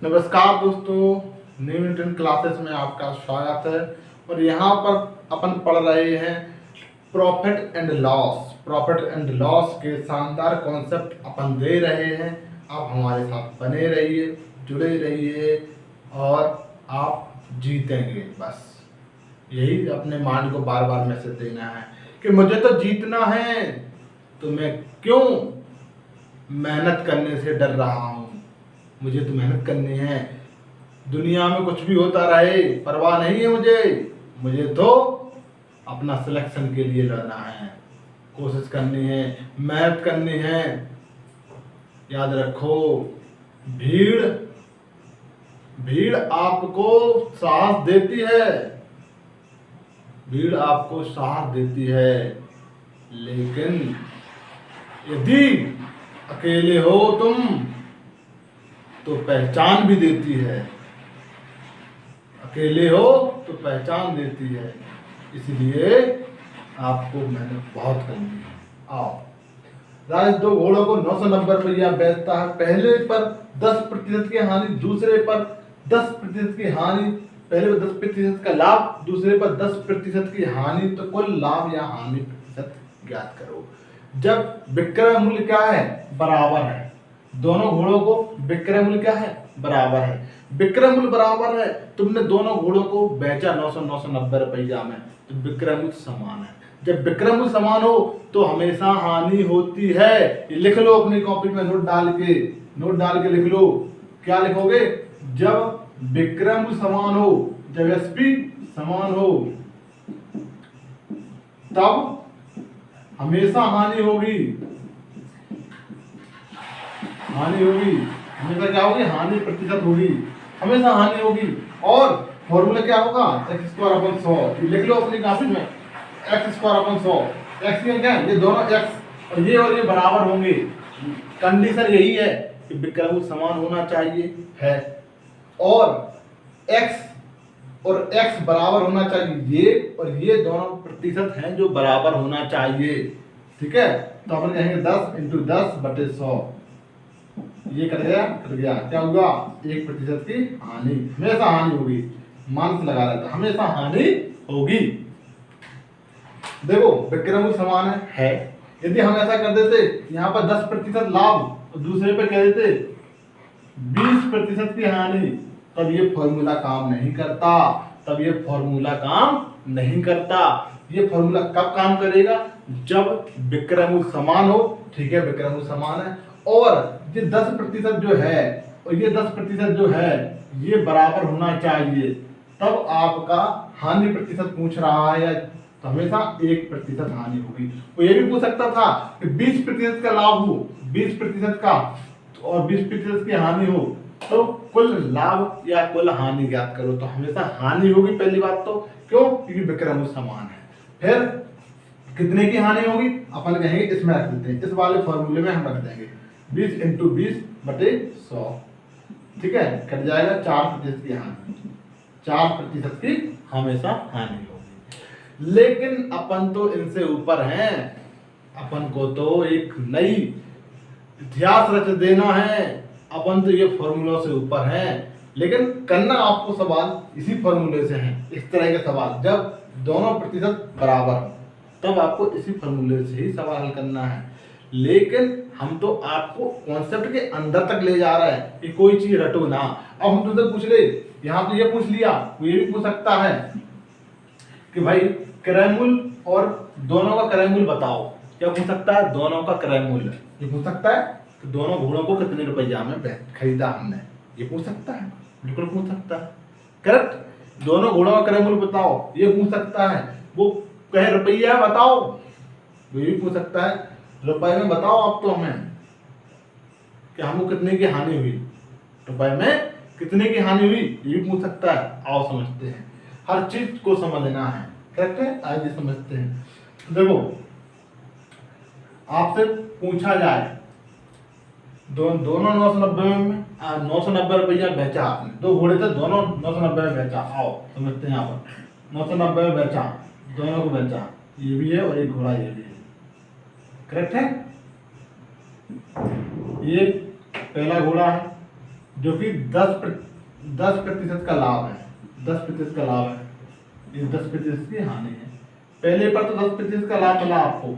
नमस्कार दोस्तों, new Indian classes में आपका स्वागत है। और यहाँ पर अपन पढ़ रहे हैं profit and loss. Profit and loss के शानदार कॉन्सेप्ट अपन दे रहे हैं। आप हमारे साथ बने रहिए, जुड़े रहिए और आप जीतेंगे। बस यही अपने माइंड को बार बार मैसेज देना है कि मुझे तो जीतना है, तो मैं क्यों मेहनत करने से डर रहा हूँ। मुझे तो मेहनत करनी है। दुनिया में कुछ भी होता रहे परवाह नहीं है मुझे तो अपना सिलेक्शन के लिए लड़ना है, कोशिश करनी है, मेहनत करनी है। याद रखो, भीड़ भीड़ आपको साहस देती है, भीड़ आपको साहस देती है, लेकिन यदि अकेले हो तुम तो पहचान भी देती है। अकेले हो तो पहचान देती है, इसलिए आपको मेहनत बहुत करनी है। आओ, राज दो घोड़ों को 990 रुपया बेचता है। पहले पर 10% की हानि, दूसरे पर 10% की हानि। पहले पर 10% का लाभ, दूसरे पर 10% की हानि। तो कुल लाभ या हानि प्रतिशत ज्ञात करो। जब विक्रय मूल्य क्या है, बराबर है, दोनों घोड़ों को विक्रय मूल्य क्या है, बराबर है। विक्रय मूल्य बराबर है, तुमने दोनों घोड़ों को बेचा 990 रुपया में, तो विक्रय मूल्य समान है। जब विक्रय मूल्य समान हो तो हमेशा हानि होती है। ये लिख लो अपनी कॉपी में, नोट डाल के लिख लो। क्या लिखोगे? जब विक्रय मूल्य समान हो, जब एसपी समान हो, तब हमेशा हानि होगी। हमेशा क्या होगी? हानि प्रतिशत होगी, हमेशा हानि होगी। और फॉर्मूला क्या होगा? x²/100। लिख लो अपनी कॉपी में, x²/100। x क्या है? ये दोनों x और ये बराबर होंगे। कंडीशन यही है कि विक्रय मूल्य समान होना चाहिए है, और x बराबर होना चाहिए। ये दोनों प्रतिशत हैं जो बराबर होना चाहिए। ठीक है, तो अपन कहेंगे 10 × 10/100। ये कट गया, क्या हुआ? 1% की हानि। हमेशा हानि होगी, मान से लगा रहता, हमेशा हानि होगी। देखो, विक्रय मूल्य समान है। यदि हम ऐसा कर देते, यहाँ पर 10% लाभ और दूसरे पे कह देते 20% की हानि, तब ये फॉर्मूला काम नहीं करता। ये फॉर्मूला कब काम करेगा? जब विक्रय मूल्य समान हो। ठीक है, विक्रय मूल्य समान है और ये 10% जो है और ये 10% जो है, ये बराबर होना चाहिए। तब आपका हानि प्रतिशत पूछ रहा है, तो हमेशा 1% हानि होगी। वो ये भी पूछ सकता था कि 20% का लाभ हो, 20% का और 20% की हानि हो, तो कुल लाभ या कुल हानि ज्ञात करो। तो हमेशा हानि होगी पहली बात तो, क्यों? क्योंकि विक्रय मूल्य समान है। फिर कितने की हानि होगी? अपन कहेंगे, इसमें रख देते हैं, इस वाले फॉर्मूले में हम रख देंगे 20 × 20/100। ठीक है, कट जाएगा 4% की हानि। 4% की हमेशा हानि होगी। लेकिन अपन तो इनसे ऊपर हैं, अपन को तो एक नई इतिहास रच देना है। अपन तो ये फॉर्मूलों से ऊपर हैं, लेकिन करना आपको सवाल इसी फॉर्मूले से है। इस तरह के सवाल जब दोनों प्रतिशत बराबर हो, तब आपको इसी फॉर्मूले से ही सवाल हल करना है। लेकिन हम तो आपको कॉन्सेप्ट के अंदर तक ले जा रहे हैं कि कोई चीज रटो ना। अब हम तुमसे पूछ ले, यहाँ तो ये पूछ लिया, वो ये भी पूछ सकता है कि भाई क्रय मूल्य और दोनों का क्रय मूल्य बताओ। क्या पूछ सकता है? दोनों का क्रय मूल्य ये पूछ सकता है कि दोनों घोड़ों को कितने रुपया में खरीदा हमने, ये पूछ सकता है, बिल्कुल पूछ सकता है। करेक्ट। दोनों घोड़ों का क्रय मूल्य बताओ, ये पूछ सकता है। वो कहे रुपया बताओ, वो भी पूछ सकता है रुपए में बताओ आप तो हमें कि हमको कितने की हानि हुई, रुपए में कितने की हानि हुई, ये भी पूछ सकता है। आओ समझते हैं, हर चीज को समझना है। करेक्ट है, आइए समझते हैं। देखो, आपसे पूछा जाए दोनों 990 रुपया बेचा आपने, दो घोड़े थे, दोनों 990 में बेचा। आओ समझते हैं। यहाँ पर 990 में बेचा, दोनों को बेचा, ये भी है और एक घोड़ा ये भी है। करेक्ट है। ये पहला घोड़ा है, जो कि 10% का लाभ है, 10% का लाभ है, ये 10% की हानि है। पहले पर तो 10% का लाभ मिला आपको,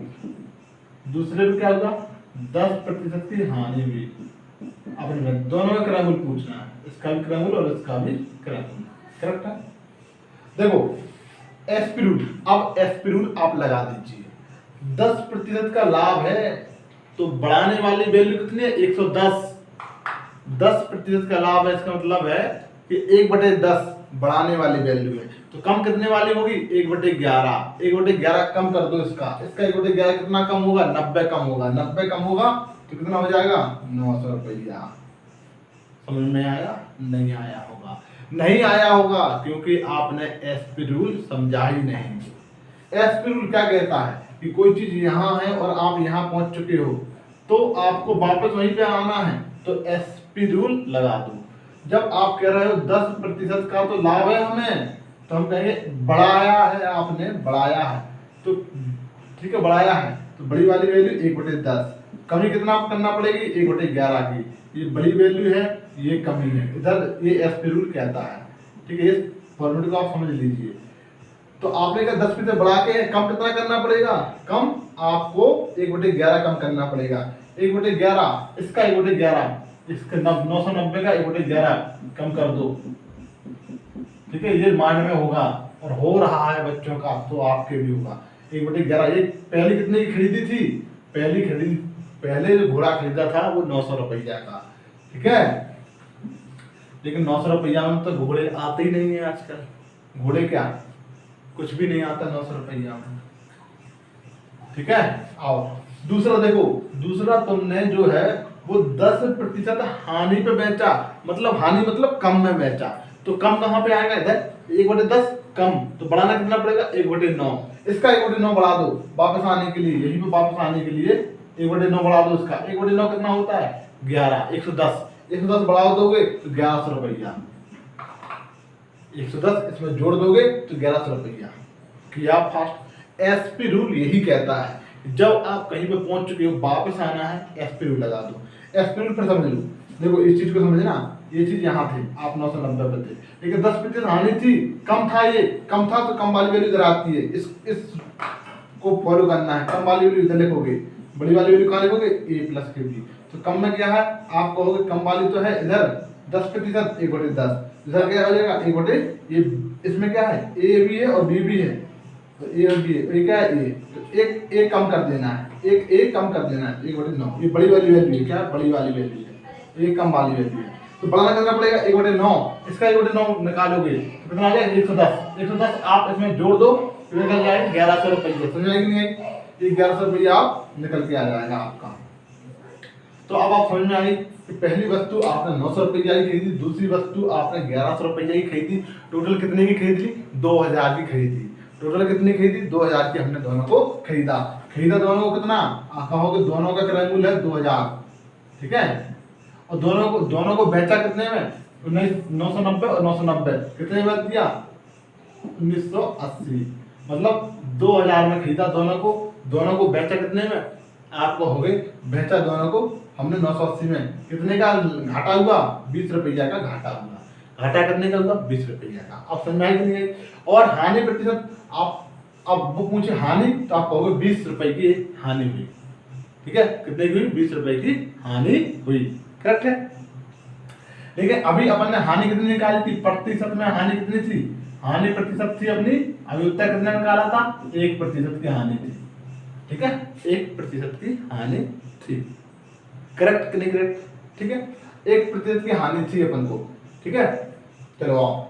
दूसरे में क्या होगा 10% की हानि हुई। अपने दोनों का क्रमूल पूछना है, इसका भी क्रमूल और इसका भी क्रमूल। करेक्ट है। देखो एसपी रूल, अब एसपी रूल आप लगा दीजिए। 10% का लाभ है तो बढ़ाने वाली वैल्यू कितनी है 110। 10% का लाभ है, इसका मतलब है कि 1/10 बढ़ाने वाली वैल्यू है, तो कम कितने वाली होगी 1/11। 1/11 कम कर दो, इसका 1/11 कितना कम होगा 90 कम होगा। 90 कम होगा तो कितना हो जाएगा 900 रुपया। समझ में आया? नहीं आया होगा, नहीं आया होगा क्योंकि आपने एसपी रूल समझा ही नहीं। एसपी रूल क्या कहता है कि कोई चीज यहाँ है और आप यहाँ पहुंच चुके हो तो आपको वापस वहीं पे आना है, तो एसपी रूल लगा दो। जब आप कह रहे हो 10% का तो लाभ है हमें, तो हम कहेंगे बढ़ाया है, आपने बढ़ाया है तो ठीक है, बढ़ाया है तो बड़ी वाली वैल्यू 1/10, कमी कितना करना पड़ेगी 1/11 की, ये बड़ी वैल्यू है ये कमी है, इधर ये एसपी रूल कहता है। ठीक है, इस फॉर्मूले को आप समझ लीजिए। तो आपने कहा 10% बढ़ा के कम कितना करना पड़ेगा, कम आपको 1/11 कम करना पड़ेगा। 1/11 इसका 1/11 इसका 990 का 1/11 कम कर दो। ठीक है, ये माइंड में होगा और हो रहा है बच्चों का, तो आपके भी होगा 1/11। ये पहली कितने की खरीदी थी, पहले जो घोड़ा खरीदा था वो 900 रुपया का। ठीक है, लेकिन 900 रुपया में तो घोड़े आते ही नहीं है आजकल। घोड़े क्या कुछ भी नहीं आता 900 रुपया में। ठीक है, आओ दूसरा देखो। दूसरा तुमने जो है वो 10% हानि पे बेचा, मतलब हानि मतलब कम में बेचा, तो कम कहाँ पे आएगा इधर 1/10 कम, तो बढ़ाना कितना पड़ेगा 1/9। इसका 1/9 बढ़ा दो वापस आने के लिए, यहीं पे वापस आने के लिए 1/9 बढ़ा दो। इसका 1/9 कितना होता है 11, 110 बढ़ा दोगे तो 1100 रुपया। 110 इसमें जोड़ दोगे तो 1100 रुपया किया फास्ट। एसपी रूल यही कहता है जब आप कहीं पे पहुंच चुके हो वापस आना है, एसपी रूल लगा दो। एसपी रूल फिर समझ लो। देखो इस चीज को समझना, ये चीज यहाँ थी आप 990 पे थे, लेकिन 10% हानि थी, कम था, ये कम था तो कम वाली वैल्यू इधर आती है। इस को फॉलो करना है, कम वाली वैल्यू इधर लिखोगे, बड़ी वाली वैल्यू कहाँ लिखोगे A+ के भी। तो कम में क्या है आप कहोगे कम वाली तो है इधर 10%, 1/10 इधर क्या हो जाएगा 1/, ये इसमें क्या है A भी है और B भी है, तो A और B है, ये क्या है A, तो एक कम कर देना है, एक A कम कर देना है 1/9। ये बड़ी वाली वैल्यू है, क्या बड़ी वाली वैल्यू है, ये कम वाली वैल्यू है, तो बढ़ाना करना पड़ेगा 1/9। इसका 1/9 निकालोगे तो कितना आ जाएगा 110। 110 आप इसमें जोड़ दो तो निकल जाएगा 1100 रुपये। समझ आएगी नहीं आएगी? ये 1100 रुपया आप निकल के आ जाएगा आपका। तो अब आप समझ में आ गई कि पहली वस्तु आपने 900 रुपया की खरीदी, दूसरी वस्तु आपने 1100 रुपया की खरीदी। टोटल कितने की खरीद ली 2000 की खरीदी। टोटल कितनी खरीदी 2000 की हमने दोनों को खरीदा। दोनों को कितना कहोगे, दोनों का क्रय मूल्य है 2000। ठीक है, और दोनों को बेचा कितने में 990 और 990 कितने में दिया 1980। मतलब 2000 में खरीदा दोनों को बेचा कितने में, आपको हो गई बेचा दोनों को हमने 980 में, कितने का घाटा हुआ 20 रुपया का घाटा हुआ। घाटा कितने का हुआ 20 रुपया का। अब समझ में नहीं आई? और हानि प्रतिशत आप अब वो पूछे हानि तो आप कहोगे 20 रुपए की हानि हुई। ठीक है, कितने की हुई 20 रुपए की हानि हुई। करेक्ट है। लेकिन अभी अपन ने हानि कितनी निकाली थी, प्रतिशत में हानि कितनी थी, हानि प्रतिशत थी अपनी, अभी उत्तर कितना निकाला था 1% की हानि थी। ठीक है, 1% की हानि थी। करेक्ट कि नहीं करेक्ट? ठीक है, 1% की हानि थी अपन को। ठीक है, चलो आओ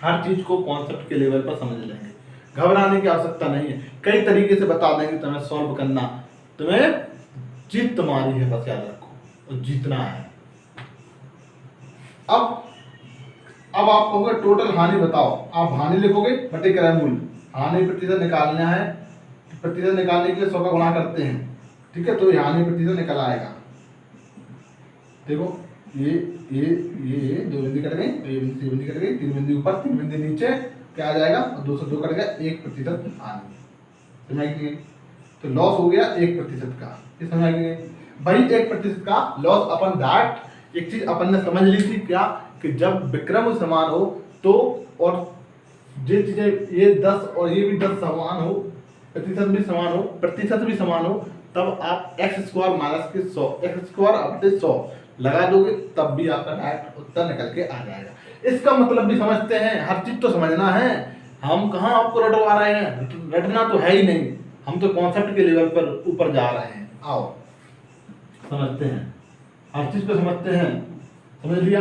हर चीज को कॉन्सेप्ट के लेवल पर समझ लेंगे, घबराने की आवश्यकता नहीं है। कई तरीके से बता देंगे तुम्हें सॉल्व करना, तुम्हें जीत तुम्हारी है, बस याद रखो और जीतना है। अब आप कहोगे टोटल हानि बताओ, आप हानि लिखोगे बटे क्रय मूल्य, हानि प्रतिशत निकालना है, प्रतिशत निकालने के लिए 100 का गुणा करते हैं। ठीक है, तो ये हानि प्रतिशत निकल आएगा। देखो ये दो बिंदु कट गई, ये बिंदु कट गई, 3 बिंदु ऊपर 3 बिंदु नीचे, क्या आ जाएगा 202 कट गया, 1% हानि। समझ गए? तो लॉस हो गया 1% का। ये समझ गए? भाई 1% का लॉस अपन दैट एक चीज अपन ने समझ ली थी क्या, कि जब विक्रम समान हो तो, और ये चीजें ये 10 और ये भी 10 समान हो, प्रतिशत भी समान हो, तब आप x स्क्वायर माइनस के 100 x स्क्वायर अपने 100 लगा दोगे, तब भी आपका डायरेक्ट उत्तर निकल के आ जाएगा। इसका मतलब भी समझते हैं, हर चीज तो समझना है, हम कहाँ आपको रटवा रहे हैं, रटना तो है ही नहीं, हम तो कॉन्सेप्ट के लेवल पर ऊपर जा रहे हैं। आओ समझते हैं, हर चीज को समझते हैं, समझ लिया।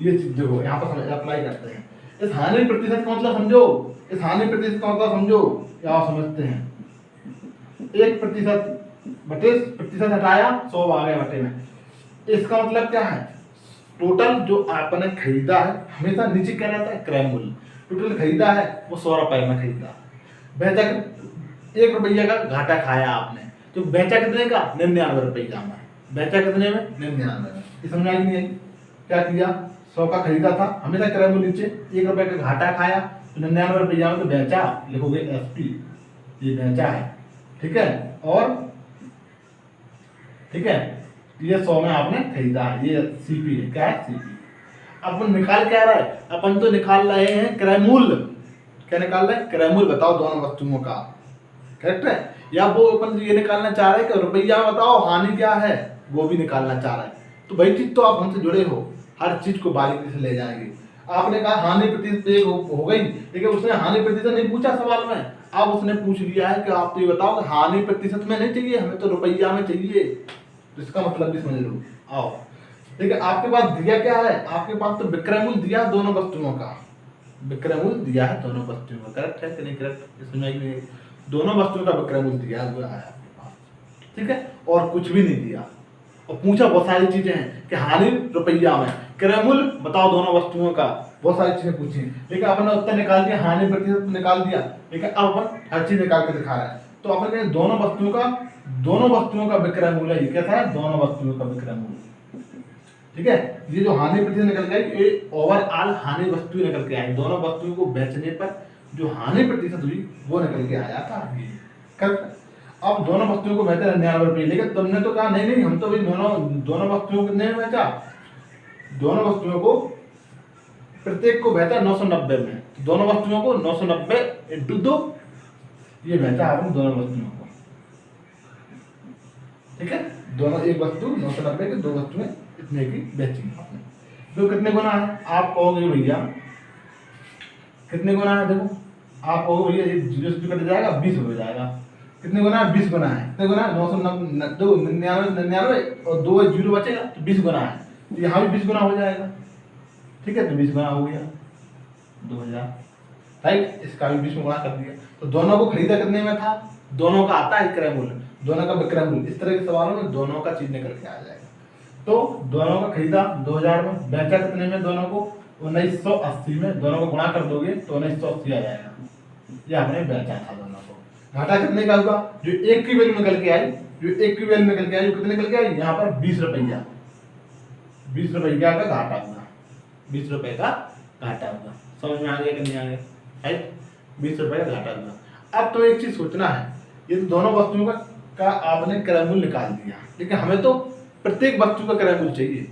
ये चीज देखो यहाँ पर अप्लाई करते हैं। इस हानि प्रतिशत का मतलब समझो, इस हानि प्रतिशत का मतलब समझो, क्या समझते हैं। 1% बटे प्रतिशत हटाया 100 आ गया बटे में, इसका मतलब क्या है, टोटल जो आपने खरीदा है, हमेशा नीचे क्या रहता है, क्रय मूल्य। टोटल खरीदा है वो 100 रुपए में खरीदा, बेचा 1 रुपया का घाटा खाया आपने, तो बेचा कितने का, 99 रुपया में, बेचा कितने में, 99 में। ये समझ आई नहीं आई, क्या किया, 100 का खरीदा था, हमेशा क्रय मूल्य नीचे, 1 रुपये का घाटा खाया, तो 99 रुपया में तो बेचा, लिखोगे SP, ये बेचा है, ठीक है। और ठीक है, ये 100 में आपने खरीदा है, ये CP है, क्या है, CP। अपन निकाल क्या रहा है, अपन तो निकाल रहे हैं क्रय मूल्य। क्या निकाल रहे हैं, क्रय मूल्य बताओ दोनों वस्तुओं का, करेक्ट है। या वो अपन ये निकालना चाह रहे हैं कि रुपया बताओ हानि क्या है, वो भी निकालना चाह रहे हैं। तो भाई चीज तो आप हमसे जुड़े हो, हर चीज को बारीकी से ले जाएंगे। आपने कहा हानि प्रतिशत एक हो गई, लेकिन उसने हानि प्रतिशत नहीं पूछा सवाल में, अब उसने पूछ लिया है कि आप तो ये बताओ कि हानि प्रतिशत में नहीं चाहिए, हमें तो रुपया में चाहिए। तो इसका मतलब भी समझ लो। आओ देखिए, आपके पास दिया क्या है, आपके पास तो विक्रय मूल्य दिया दोनों वस्तुओं का, विक्रय मूल्य दिया है दोनों वस्तुओं का, करेक्ट है कि नहीं करेक्ट, इसमें दोनों वस्तुओं का विक्रय मूल्य दिया हुआ है आपके पास, ठीक है, और कुछ भी नहीं दिया। और पूछा बहुत सारी चीजें हैं कि हानि रुपया में, क्रय मूल्य बताओ दोनों वस्तुओं का, बहुत सारी चीजें पूछी, लेकिन आपने उत्तर निकाल दिया, हानि प्रतिशत निकाल दिया, लेकिन अब अपन हर चीज निकाल के दिखा रहे हैं। तो अपन कहें दोनों वस्तुओं का विक्रय मूल्य, ये कैसा है, दोनों वस्तुओं का विक्रय मूल्य, ठीक है। ये जो हानि प्रतिशत निकल के आई, ये ओवरऑल हानि वस्तु निकल के आई, दोनों वस्तुओं को बेचने पर जो हानि प्रतिशत हुई वो निकल के आया था। करेक्ट। अब दोनों वस्तुओं को बेचा 99 रुपये, लेकिन तुमने तो कहा नहीं हम तो भी दोनों वस्तुओं को कितने में बेचा, दोनों वस्तुओं को प्रत्येक को बेचा 990 में, दोनों वस्तुओं को 990 इंटू 2, ये बेचा आपने दोनों वस्तुओं को, ठीक है। दोनों एक वस्तु 990 के, 2 वस्तुएं इतने की बेची आपने। तो कितने गुना है, आप कहोगे भैया कितने गुना है, देखो आप कहोगे भैया ये 0 से कट जाएगा, 20 हो जाएगा। कितने गुना है, 20 गुना है। कितने गुना है, 999 और 2 जीरो बचेगा तो 20 गुना है, तो यहाँ भी 20 गुना हो जाएगा, ठीक है। तो 20 गुना हो गया 2000, राइट, इसका भी 20 गुना कर दिया। तो दोनों को खरीदा कितने में था, दोनों का आता है क्रय मूल्य, दोनों का विक्रय मूल्य, इस तरह के सवालों में दोनों का चीज निकल के आ जाएगा। तो दोनों का खरीदा 2000 में, बेचा कितने में, दोनों को 1980 में, दोनों को गुणा कर दोगे तो 1980 आ जाएगा, ये हमने बेचा था दोनों को। घाटा कितने का हुआ, जो एक की वैल्यू निकल के आई, जो कितने निकल के आई, यहाँ पर 20 रुपया, 20 रुपया का घाटा हुआ, 20 रुपए का घाटा हुआ। समझ में आ गया कि नहीं आ गया, राइट, 20 रुपए का घाटा हुआ। अब तो एक चीज सोचना है, ये तो दोनों वस्तुओं का आपने क्रय मूल्य निकाल दिया, लेकिन हमें तो प्रत्येक वस्तु का क्रय मूल्य चाहिए।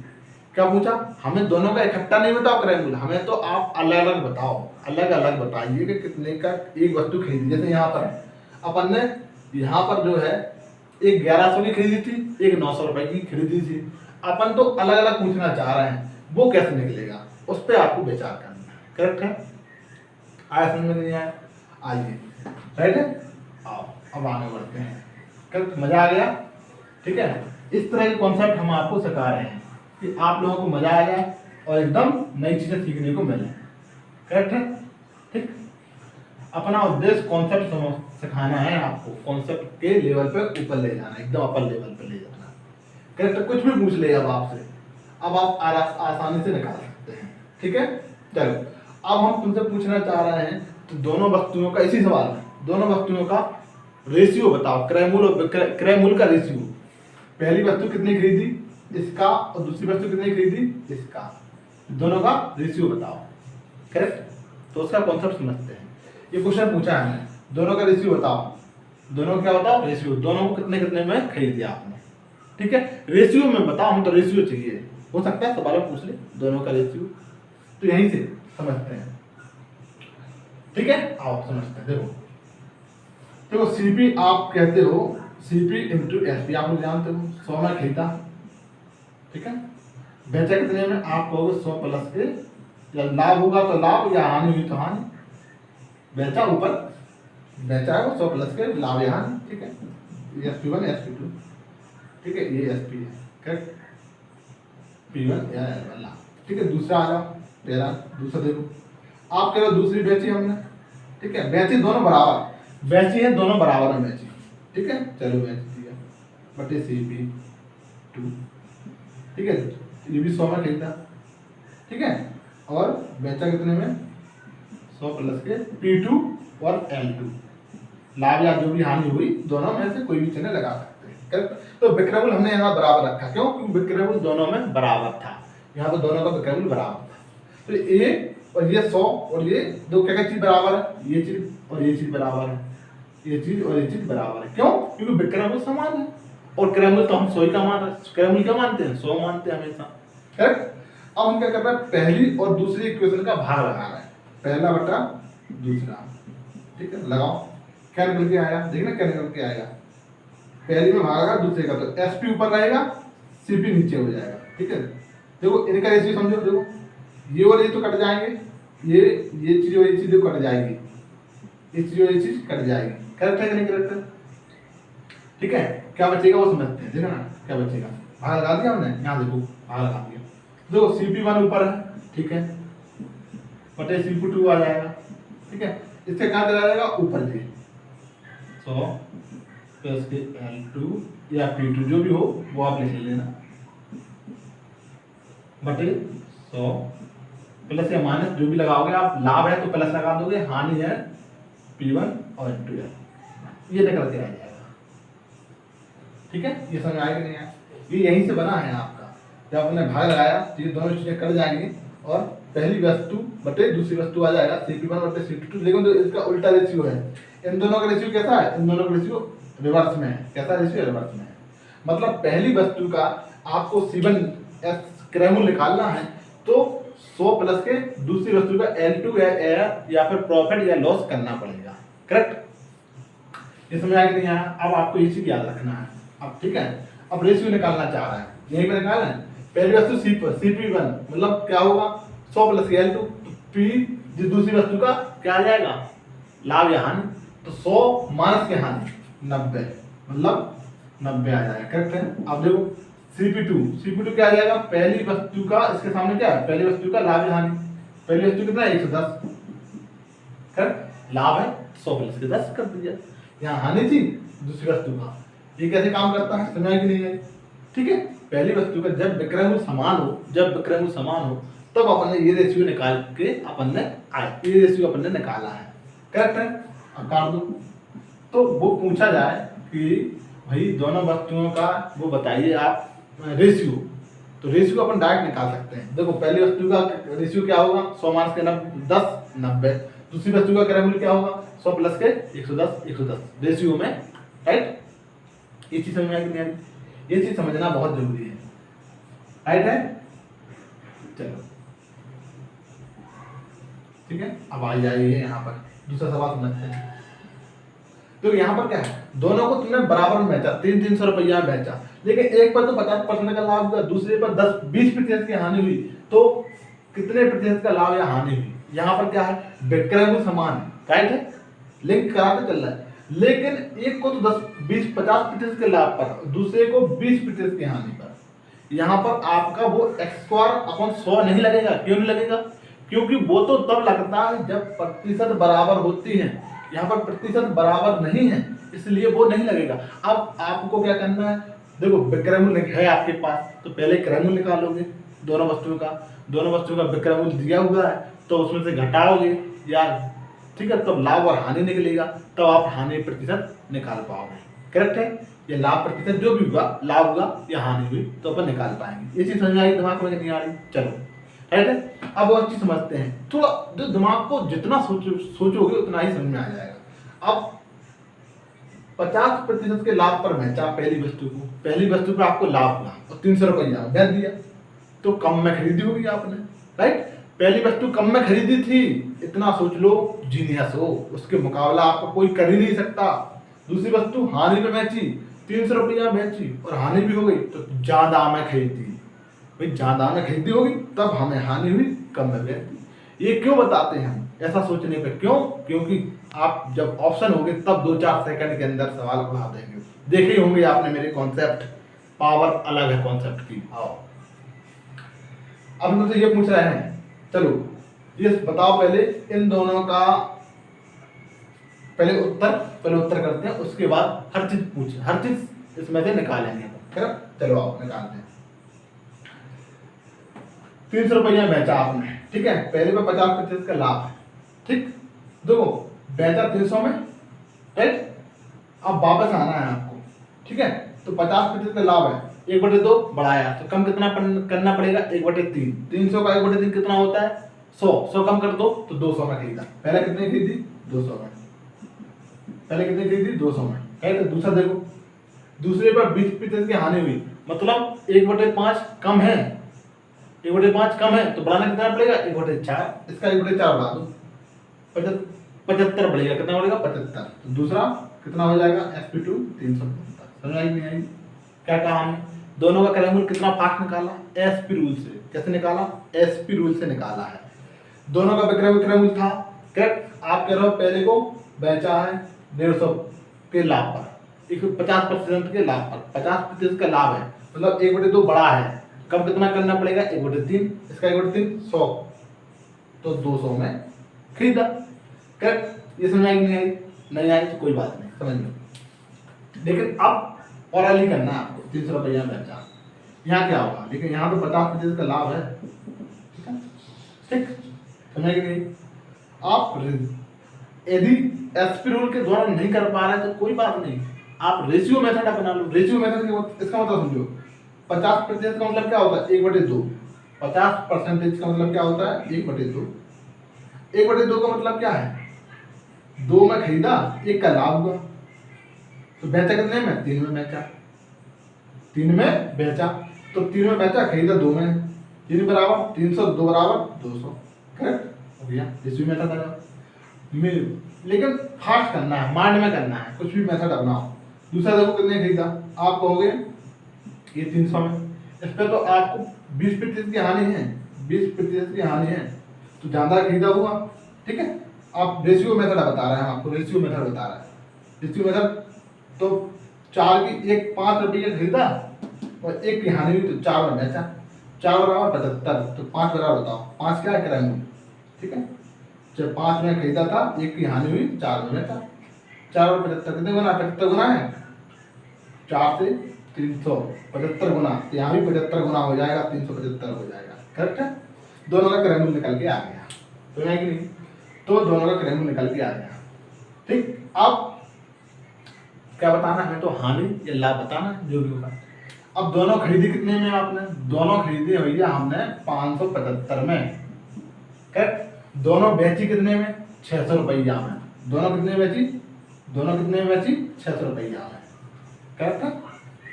क्या पूछा, हमें दोनों का इकट्ठा नहीं बताओ क्रय मूल्य, हमें तो आप अलग अलग बताओ, अलग अलग बताइए कि कितने का एक वस्तु खरीदी। जैसे यहाँ पर अपन ने यहाँ पर जो है एक 1100 की खरीदी थी, एक 900 रुपए की खरीदी थी, अपन तो अलग अलग पूछना चाह रहे हैं, वो कैसे निकलेगा, उस पर आपको विचार करना है, करेक्ट है। आया समझ में नहीं आया, आइए, राइट है, आओ अब आगे बढ़ते हैं। करेक्ट, मजा आ गया, ठीक है। इस तरह के कॉन्सेप्ट हम आपको सिखा रहे हैं कि आप लोगों को मजा आ जाए और एकदम नई चीजें सीखने को मिले, करेक्ट है, ठीक। अपना उद्देश्य कॉन्सेप्ट सिखाना है आपको, कॉन्सेप्ट के लेवल पे ऊपर ले जाना, एकदम अपर लेवल पे ले जाना, करेक्ट। कुछ भी पूछ ले अब आपसे, अब आप आसानी से निकाल सकते हैं, ठीक है। चलो अब हम तुमसे पूछना चाह रहे हैं, तो दोनों वस्तुओं का इसी सवाल में, दोनों वस्तुओं का रेशियो बताओ, क्रय मूल्य और क्रय मूल्य का रेशियो। पहली वस्तु कितनी खरीदी, इसका, और दूसरी वस्तु कितनी खरीदी, इसका, दोनों का रेशियो बताओ, करेक्ट। तो उसका कॉन्सेप्ट समझते हैं। ये क्वेश्चन पूछा है, दोनों का रेशियो बताओ, दोनों क्या बताओ, रेशियो, दोनों को कितने कितने में खरीद दिया आपने, ठीक है। रेशियो में बताओ, हम तो रेशियो चाहिए, हो सकता है सवाल में पूछ ले दोनों का रेशियो, तो यहीं से समझते हैं। ठीक है, आओ समझते हैं। देखो सीपी आप कहते हो सीपी इंटू एसपी, आप लोग जानते हो 100 में खरीदा, ठीक है, बेचा कितने में, आप कहोगे 100 प्लस के, या लाभ होगा तो लाभ या हानि हुई तो हानि, बेचा ऊपर बेचा है वो 100 प्लस के, लाभ या हानि, ठीक है, SP1 SP2, ठीक है, ये SP है, करेक्ट, P1 या लाभ, ठीक है। दूसरा आ जाओ, पहला दूसरा देखो, आप कह रहे हो दूसरी बेची हमने, ठीक है, बेची दोनों बराबर, बेची है दोनों बराबर में बेची, ठीक है, चलो बेच दिया बटे CP2, ठीक है, ये भी 100 में खरीदा, ठीक है, और बेचा कितने में 100 प्लस के P2 और L2, लाभ या जो भी हानि हुई दोनों में से कोई भी चिन्ह लगा सकते हैं, करेक्ट। तो विक्रय मूल्य हमने यहाँ बराबर रखा, क्यों, क्योंकि विक्रय मूल्य दोनों में बराबर था, यहाँ पर दोनों का विक्रय मूल्य बराबर था, तो ये और ये 100 और ये दो क्या चीज बराबर है, ये चीज और ये चीज बराबर है, ये चीज और ये चीज बराबर है, क्यों, क्योंकि विक्रय मूल्य समान है, और क्रय मूल्य तो हम 100 ही का मान रहे हैं, क्रय मूल्य क्या मानते हैं 100 मानते हैं हमेशा, करेक्ट। अब हम क्या कर रहे हैं, पहली और दूसरी इक्वेशन का भाग लगा रहे हैं, पहला बटा दूसरा, ठीक है, लगाओ, क्या निकल के आया, देखना क्या निकल के आएगा, पहली में भाग लगा दूसरे का, तो SP ऊपर रहेगा CP नीचे हो जाएगा, ठीक है। देखो इनका रेशियो समझो, देखो ये और ये तो कट जाएंगे, ये चीज और ये चीज कट जाएगी, ये चीज और ये चीज कट जाएगी, करेक्ट है कि नहीं करेक्ट है, ठीक है। क्या बचेगा वो समझते हैं, देखो ना क्या बचेगा, भाग लगा दिया हमने, यहाँ देखो भाग लगा दिया, देखो CP1 ऊपर है, ठीक है, बटे CP2 आ जाएगा, ठीक है, इससे कहाँ चला जाएगा ऊपर से 100 प्लस के L2 या P2 जो भी हो वो आप लिख लेना, बटे 100 प्लस या माइनस जो भी लगाओगे आप, लाभ है तो प्लस लगा दोगे, हानि है P1 और P2 है, ये निकल के आ जाएगा, ठीक है। ये समझ आएगा नहीं आया, ये यहीं से बना है आपका, जब आपने भाग लगाया तो ये दोनों चीजें कट जाएंगी और पहली वस्तु बटे दूसरी वस्तु आ जाएगा CP1 बटे CP2, लेकिन तो इसका उल्टा रेशियो है, इन दोनों का रेशियो कैसा है, इन दोनों का रेशियो रिवर्स में है, कैसा रेशियो रिवर्स में है, मतलब पहली वस्तु का आपको C1 क्रय मूल्य निकालना है तो 100 प्लस के दूसरी वस्तु का L2 या फिर प्रॉफिट या लॉस करना पड़ेगा, करेक्ट। ये समझ आया कि नहीं आया, अब आपको ये चीज याद रखना है, अब ठीक है। अब रेशियो निकालना चाह रहा है, यहीं पे निकालना है, पहली वस्तु CP1 मतलब क्या होगा 100 प्लस के L2, P जिस दूसरी वस्तु का क्या आ जाएगा लाभ या हानि, तो 100 माइनस के हानि 90, मतलब 90 आ जाएगा, करेक्ट है। अब देखो CP2 क्या आ जाएगा, पहली वस्तु का, इसके सामने क्या है पहली वस्तु का लाभ या हानि, पहली वस्तु कितना है 110, करेक्ट, लाभ है 100 प्लस के 10 कर दिया, यहाँ हानि थी दूसरी वस्तु का, ये कैसे काम करता है समझ कि नहीं है, ठीक है। पहली वस्तु का जब विक्रय मूल्य समान हो तब अपन ने ये रेशियो निकाल के अपन ने ये रेशियो अपन ने निकाला है, करेक्ट है। अब काट दो, तो वो पूछा जाए कि भाई दोनों वस्तुओं का वो बताइए आप रेशियो, तो रेशियो अपन डायरेक्ट निकाल सकते हैं। देखो पहली वस्तु का रेशियो क्या होगा 100 माइनस के 10 90, दूसरी वस्तु का क्रय मूल्य क्या होगा 100 प्लस के 110 रेशियो में, राइट। ये चीज समझ में आई कि नहीं आई, ये चीज समझना बहुत जरूरी है, राइट है। चलो ठीक है, अब आ जाइए यहाँ पर दूसरा सवाल समझते हैं। तो यहाँ पर क्या है, दोनों को तुमने बराबर में बेचा, 300 रुपया में बेचा, लेकिन एक पर तो 50% का लाभ हुआ, दूसरे पर 10-20% की हानि हुई, तो कितने प्रतिशत का लाभ या हानि हुई। यहाँ पर क्या है विक्रय मूल्य समान है, राइट है, लिंक कराते चल रहा है, लेकिन एक को तो 10-20-50% के लाभ पर, दूसरे को 20% की हानि पर। यहाँ पर आपका वो x² 100 नहीं लगेगा, क्यों नहीं लगेगा, क्योंकि वो तो तब लगता है जब प्रतिशत बराबर होती है, यहाँ पर प्रतिशत बराबर नहीं है इसलिए वो नहीं लगेगा। अब आपको क्या करना है, देखो विक्रय मूल्य है आपके पास, तो पहले क्रय मूल्य निकालोगे दोनों वस्तुओं का विक्रय मूल्य दिया हुआ है तो उसमें से घटाओगे या ठीक है, तब लाभ और हानि निकलेगा, तब आप हानि प्रतिशत निकाल पाओगे, करेक्ट है। ये लाभ प्रतिशत जो भी हुआ, लाभ हुआ या हानि हुई तो अपन निकाल पाएंगे। ये चीज समझ आई, दिमाग में नहीं आ रही, चलो राइट है। अब और चीज समझते हैं, थोड़ा जो दिमाग को जितना सोचोगे उतना ही समझ में आ जाएगा। अब 50% के लाभ पर बेचा पहली वस्तु को, पहली वस्तु पर आपको लाभ हुआ और 300 रुपया बेच दिया, तो कम में खरीदी होगी आपने, राइट। पहली वस्तु कम में खरीदी थी, इतना सोच लो, जीनियस हो, उसके मुकाबला आपको कोई कर ही नहीं सकता। दूसरी वस्तु हानि में बेची, 300 रुपया बेची और हानि भी हो गई, तो ज्यादा में खरीदी, भाई ज्यादा में खरीदी होगी तब हमें हानि हुई, कम में बेची। ये क्यों बताते हैं हम ऐसा सोचने पे, क्यों? क्योंकि आप जब ऑप्शन होंगे तब 2-4 सेकंड के अंदर सवाल उठा देंगे। देखे ही होंगे आपने मेरे कॉन्सेप्ट, पावर अलग है कॉन्सेप्ट की। आओ अब मुझे ये पूछ रहे हैं, चलो ये बताओ पहले इन दोनों का पहले उत्तर करते हैं, उसके बाद हर चीज इसमें से निकालेंगे। चलो आओ निकालते हैं। 300 रुपया बेचा आपने, ठीक है, पहले में 50% का लाभ है, ठीक। देखो बेचा 300 में, राइट। अब वापस आना है आपको, ठीक है, तो 50% का लाभ है, 1/2 बढ़ाया तो कम कितना करना पड़ेगा, 1/3। 300 का 1/3 कितना होता है, 100 कम कर दो तो 200 में खरीदा। पहले कितने खरीदी, 200 में, पहले कितने खरीदी, 200 में, तो दूसरा देखो, दूसरे पर 20% की हानि हुई, मतलब 1/5 कम है, 1/5 कम है तो बढ़ाना कितना पड़ेगा, 1/4। इसका 1/4 बढ़ा दो, 75 बढ़ेगा, कितना बढ़ेगा, 75। तो दूसरा कितना हो जाएगा, SP2 375। समझ आई नहीं आई? क्या कहा हमने, दोनों का क्रय मूल्य कितना फास्ट निकाला, SP रूल से। कैसे निकाला, SP रूल से निकाला है। दोनों का विक्रय मूल्य था, करेक्ट। आप कह रहे हो पहले को बेचा है 150 के लाभ पर, 50% के लाभ पर, 50% का लाभ है, मतलब 1/2 बड़ा है, कम कितना करना पड़ेगा, 1/3। इसका 1/3 100, तो 200 में खरीदा, करेक्ट। ये समझ आई नहीं आई? नहीं आई तो कोई बात नहीं, समझ लो। लेकिन अब और अलग करना है आपको, 300 रुपया बेचा, यहाँ क्या होगा, लेकिन यहाँ तो 50% का लाभ है, ठीक है, ठीक, समझ नहीं। आप यदि SP रूल के द्वारा नहीं कर पा रहे तो कोई बात नहीं, आप रेशियो मेथड अपना लो। रेशियो मेथड इसका मतलब समझो, 50% का मतलब क्या होता है, 1/2। 50% का मतलब क्या होता है, 1/2। 1/2 का मतलब क्या है, 2 में खरीदा, 1 का लाभ हुआ, तो बेचा कितने में, 3 में बेचा, 3 में बेचा, तो 3 में बेचा, खरीदा 2 में, 3 बराबर 300, 2 बराबर 200, करेक्ट हो गया। रेशियो मेथड आया, लेकिन फास्ट करना है, माइंड में करना है, कुछ भी मेथड अपनाओ। दूसरा देखो कितने खरीदा, आप कहोगे ये 300 में, इस पे तो आपको 20% की हानि है, 20% की हानि है, तो ज्यादा खरीदा हुआ, ठीक है। आप रेशियो मेथड बता रहे हैं, आपको रेशियो मेथड बता रहे हैं। रेशियो मेथड तो 4 की 1 5 रुपये खरीदा और 1 की हानि हुई, तो 4 में बेचा, 4 बराबर 75, तो 5 बराबर बताओ, 5 क्या है, किराए में, ठीक है। जब 5 में खरीदा था, 1 की हानि हुई, 4 में बेचा, 4 और 75 कितने गुना, 75 गुना है, 4 से 375 गुना, तो यहाँ भी 75 गुना हो जाएगा, 375 हो जाएगा, करेक्ट है। दोनों का क्रय मूल्य निकल के आ गया, तो है कि नहीं, तो दोनों का क्रय मूल्य निकल के आ गया, ठीक। अब क्या बताना है, तो हानि या लाभ बताना है, जो भी होगा। अब दोनों खरीदी कितने में आपने, दोनों खरीदी भैया हमने 575 में, करेक्ट। दोनों बेची कितने में, 600 रुपया में, दोनों कितने बेची, दोनों कितने में बेची, 600 रुपया में, करेक्ट है।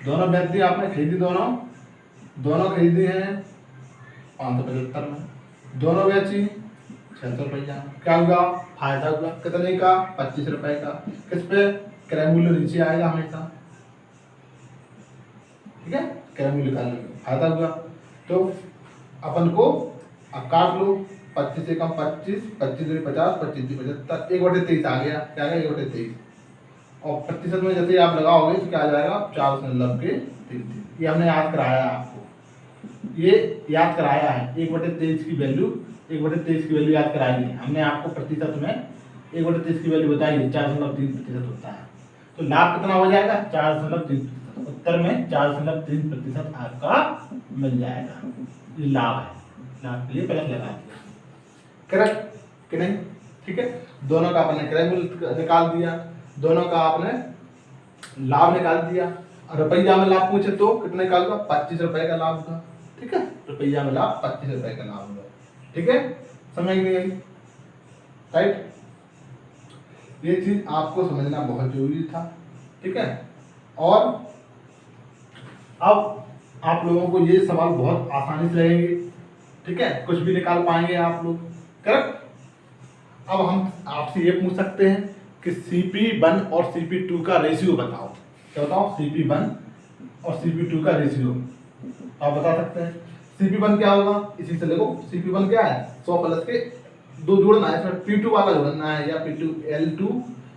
दोनों बेच दी आपने, खरीदी दोनों खरीदी हैं 575 में, दोनों बेची 600 रुपया में, क्या हुआ, फायदा हुआ, कितने का, 25 रुपए का। किस पे, क्रय मूल्य नीचे आएगा हमेशा, ठीक है, क्रय मूल्य निकाल लो, फायदा हुआ। तो अपन को अब काट लो, 25 से कम 25, 25 दूनी 50, 25 दूनी 75, 1/23 आ गया, क्या आ गया, 1/23। और प्रतिशत में जैसे आप लगाओगे तो क्या आ जाएगा, 4.33। ये हमने याद कराया है आपको, ये याद कराया है, 1/23 की वैल्यू, 1/23 की वैल्यू याद कराई है हमने आपको। प्रतिशत में 1/23 की वैल्यू बताई है, 4.3% होता है। तो लाभ कितना हो जाएगा, 4.3%। उत्तर में 4.3% आपका मिल जाएगा, ये लाभ है, लाभ के लिए प्लस लगा दिया, करेक्ट कि नहीं, ठीक है। दोनों का आपने क्रय मूल्य निकाल दिया, दोनों का आपने लाभ निकाल दिया, और रुपया में लाभ पूछे तो कितने का होगा, 25 रुपए का लाभ होगा, ठीक है। रुपया में लाभ 25 रुपए का लाभ होगा, ठीक है, समझ नहीं आई, राइट। ये चीज आपको समझना बहुत जरूरी था, ठीक है। और अब आप लोगों को ये सवाल बहुत आसानी से लगेंगे, ठीक है, कुछ भी निकाल पाएंगे आप लोग, करेक्ट। अब हम आपसे ये पूछ सकते हैं कि CP1 और CP2 का रेशियो बताओ। क्या बताओ? CP1 और CP2 का रेशियो आप बता सकते हैं। CP1 क्या होगा? इसी से देखो, CP1 क्या है? 100 प्लस के 2 जोड़ना है, इसमें P2 वाला जोड़ना है, या P2L2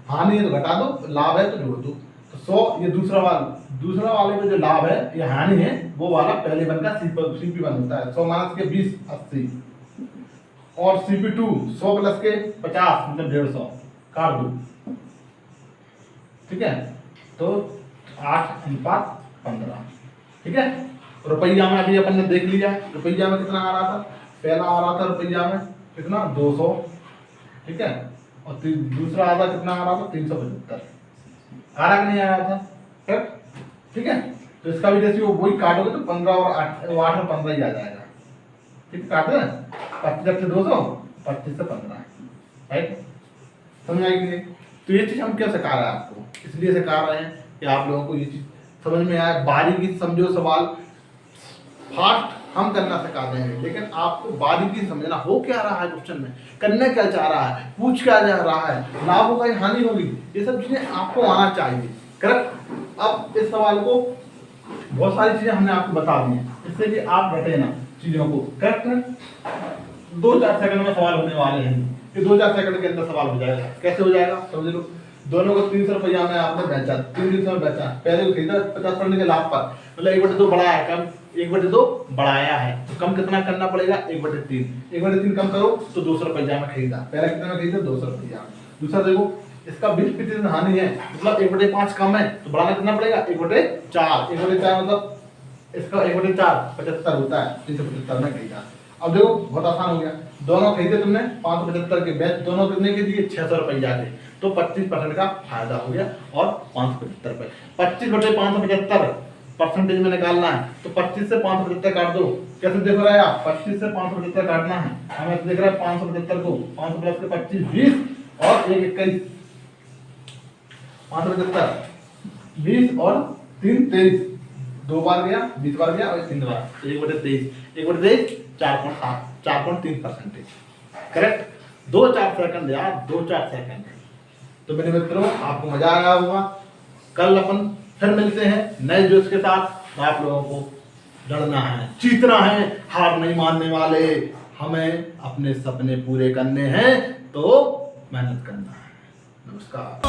हानि है तो घटा दो, लाभ है तो जोड़ दो। तो 100 ये दूसरा वाले में जो लाभ है ये हानि है, वो वाला पहले वन का CP1 होता है। 100 माइनस के 20 80, और CP2 100 प्लस के 50 मतलब 150 काट दो, ठीक है। तो 8:15, ठीक है। रुपया में अभी अपन ने देख लिया, रुपया में कितना आ रहा था? पहला आ रहा था रुपया में कितना? 200, ठीक है, और दूसरा आधा कितना आ रहा था? 375 आ रहा कि नहीं आ रहा था? ठीक है। तो इसका भी रेशियो वही काटोगे तो 15 और 8 और 15 ही आ जाएगा, ठीक, काट दे। 25 से 200, 25 से 15, राइट, समझ आएगी। तो ये चीज़ हम क्यों सिखा रहे हैं आपको? इसलिए सिखा रहे हैं कि आप लोगों को ये चीज़ समझ में आए, बारीकी से समझो सवाल। फास्ट हम करना सिखा देंगे, लेकिन आपको बारीकी से समझना हो क्या रहा है क्वेश्चन में, करने क्या चाह रहा है, पूछ क्या जा रहा है, लाभ होगा या हानि होगी, ये सब चीज़ें आपको आना चाहिए, करेक्ट। अब इस सवाल को बहुत सारी चीज़ें हमने आपको बता दी हैं, इससे कि आप रटे ना चीज़ों को, करेक्ट है। 2-4 सेकंड में सवाल होने वाले हैं, ये 2-4 सेकंड के अंदर सवाल हो जाएगा। कैसे हो जाएगा समझ लो। दोनों को 300 रुपया में आपने बेचा, 3 में बेचा, पहले को खरीदा 50% के लाभ पर, मतलब 1/2 बढ़ाया, कम 1/2 बढ़ाया है, तो कम कितना करना पड़ेगा? 1/3, 1/3 कम करो तो 200 रुपया में खरीदा, पहले कितना में खरीदा? 200 रुपया। दूसरा देखो, इसका 20% हानि है, मतलब 1/5 कम है, तो बढ़ाना कितना पड़ेगा? 1/4, 1/4 मतलब इसका 1/4 75 होता है, 375 में खरीदा। अब देखो बहुत आसान हो गया, दोनों खरीदे तुमने 575 के बेच, दोनों कितने के दिए? 600 रुपया के, तो 25% का फायदा हो गया, और 575 रुपये, 25/575 परसेंटेज में निकालना है, तो 25 से 575 काट दो। कैसे देख रहा है आप? 25 से 575 काटना है, हमें देख रहा है 575 को 500 प्लस के 25 20 और 1 21, 575 20 और 3 23, 2 बार गया, 20 बार गया, और 3 बार, तो 1/23, 1/23 4.7, 4.3%, करेक्ट। 2-4 सेकंड यार, 2-4 सेकंड। तो मेरे मित्रों, आपको मजा आया होगा। कल अपन फिर मिलते हैं नए जोश के साथ। आप लोगों को लड़ना है, जीतना है, हार नहीं मानने वाले, हमें अपने सपने पूरे करने हैं, तो मेहनत करना है। नमस्कार।